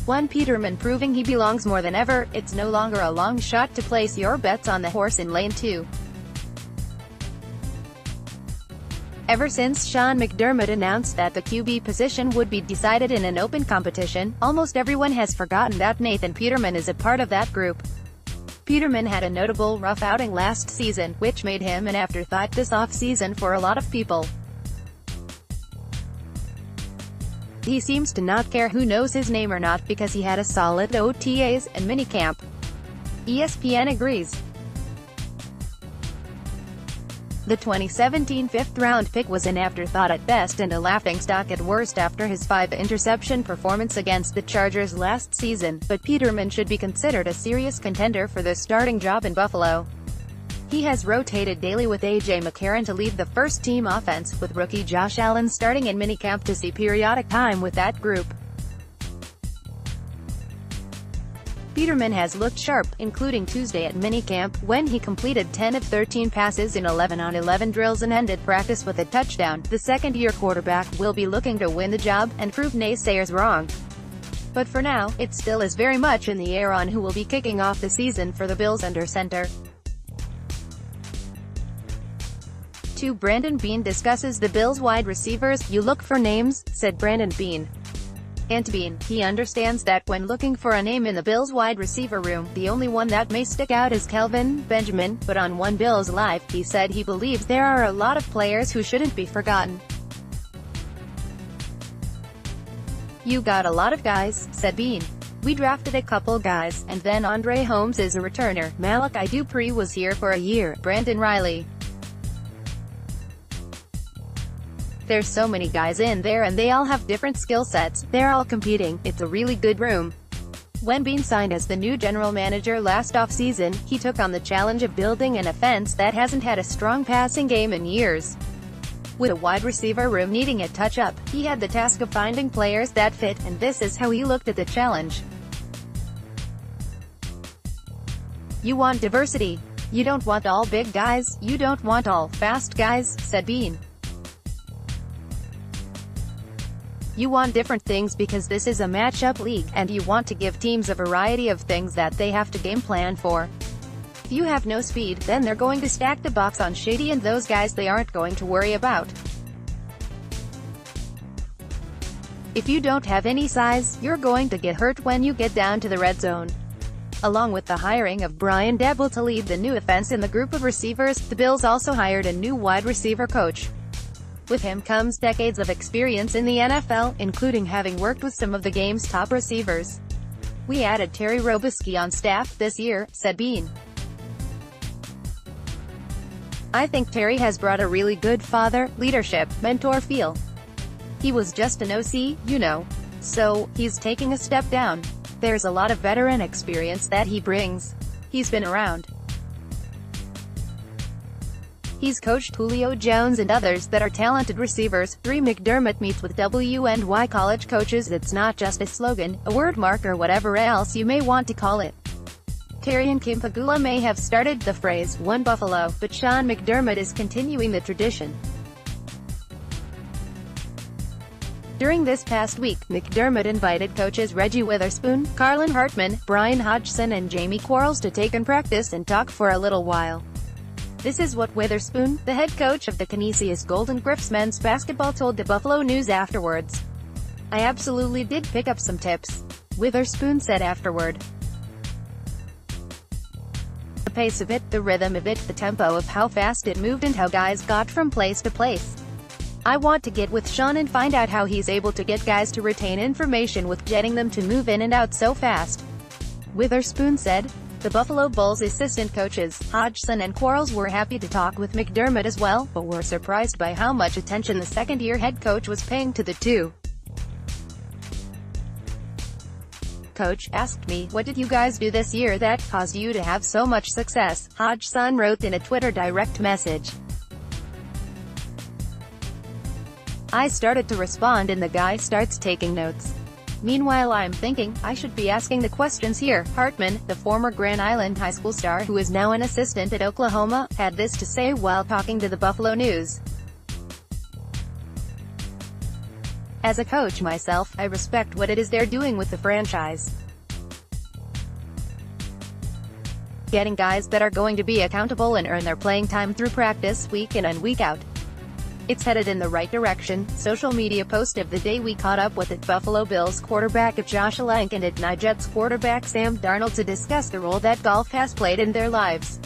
One Peterman proving he belongs more than ever. It's no longer a long shot to place your bets on the horse in lane 2. Ever since Sean McDermott announced that the QB position would be decided in an open competition, almost everyone has forgotten that Nathan Peterman is a part of that group. Peterman had a notable rough outing last season, which made him an afterthought this offseason for a lot of people. He seems to not care who knows his name or not because he had a solid OTAs and minicamp. ESPN agrees. The 2017 fifth-round pick was an afterthought at best and a laughingstock at worst after his 5-interception performance against the Chargers last season, but Peterman should be considered a serious contender for the starting job in Buffalo. He has rotated daily with A.J. McCarron to lead the first-team offense, with rookie Josh Allen starting in minicamp to see periodic time with that group. Peterman has looked sharp, including Tuesday at minicamp, when he completed 10 of 13 passes in 11-on-11 drills and ended practice with a touchdown. The second-year quarterback will be looking to win the job, and prove naysayers wrong. But for now, it still is very much in the air on who will be kicking off the season for the Bills under center. 2. Brandon Beane discusses the Bills' wide receivers. "You look for names," said Brandon Beane. Beane, he understands that when looking for a name in the Bills' wide receiver room, the only one that may stick out is Kelvin Benjamin, but on One Bills Live, he said he believes there are a lot of players who shouldn't be forgotten. "You got a lot of guys," said Beane. "We drafted a couple guys, and then Andre Holmes is a returner. Malachi Dupree was here for a year. Brandon Riley. There's so many guys in there and they all have different skill sets. They're all competing. It's a really good room." When Beane signed as the new general manager last offseason, he took on the challenge of building an offense that hasn't had a strong passing game in years. With a wide receiver room needing a touch-up, he had the task of finding players that fit, and this is how he looked at the challenge. "You want diversity. You don't want all big guys, you don't want all fast guys," said Beane. "You want different things because this is a matchup league, and you want to give teams a variety of things that they have to game plan for. If you have no speed, then they're going to stack the box on Shady and those guys they aren't going to worry about. If you don't have any size, you're going to get hurt when you get down to the red zone." Along with the hiring of Brian Daboll to lead the new offense in the group of receivers, the Bills also hired a new wide receiver coach. With him comes decades of experience in the NFL, including having worked with some of the game's top receivers. "We added Terry Robisky on staff this year," said Beane. "I think Terry has brought a really good father, leadership, mentor feel. He was just an OC, you know. So, he's taking a step down. There's a lot of veteran experience that he brings. He's been around. He's coached Julio Jones and others that are talented receivers." 3. McDermott meets with WNY college coaches. It's not just a slogan, a word mark, or whatever else you may want to call it. Terry and Kim Pagula may have started the phrase, "One Buffalo," but Sean McDermott is continuing the tradition. During this past week, McDermott invited coaches Reggie Witherspoon, Carlin Hartman, Brian Hodgson and Jamie Quarles to take in practice and talk for a little while. This is what Witherspoon, the head coach of the Canisius Golden Griffs men's basketball, told the Buffalo News afterwards. "I absolutely did pick up some tips," Witherspoon said afterward. "The pace of it, the rhythm of it, the tempo of how fast it moved and how guys got from place to place. I want to get with Sean and find out how he's able to get guys to retain information with getting them to move in and out so fast," Witherspoon said. The Buffalo Bulls assistant coaches, Hodgson and Quarles, were happy to talk with McDermott as well, but were surprised by how much attention the second-year head coach was paying to the two. "Coach asked me, 'What did you guys do this year that caused you to have so much success?' Hodgson wrote in a Twitter direct message. "I started to respond and the guy starts taking notes. Meanwhile I'm thinking, I should be asking the questions here." Hartman, the former Grand Island High School star who is now an assistant at Oklahoma, had this to say while talking to the Buffalo News. As a coach myself, I respect what it is they're doing with the franchise. Getting guys that are going to be accountable and earn their playing time through practice, week in and week out. It's headed in the right direction. Social media post of the day: we caught up with it Buffalo Bills quarterback Josh Allen and at Jets quarterback Sam Darnold to discuss the role that golf has played in their lives.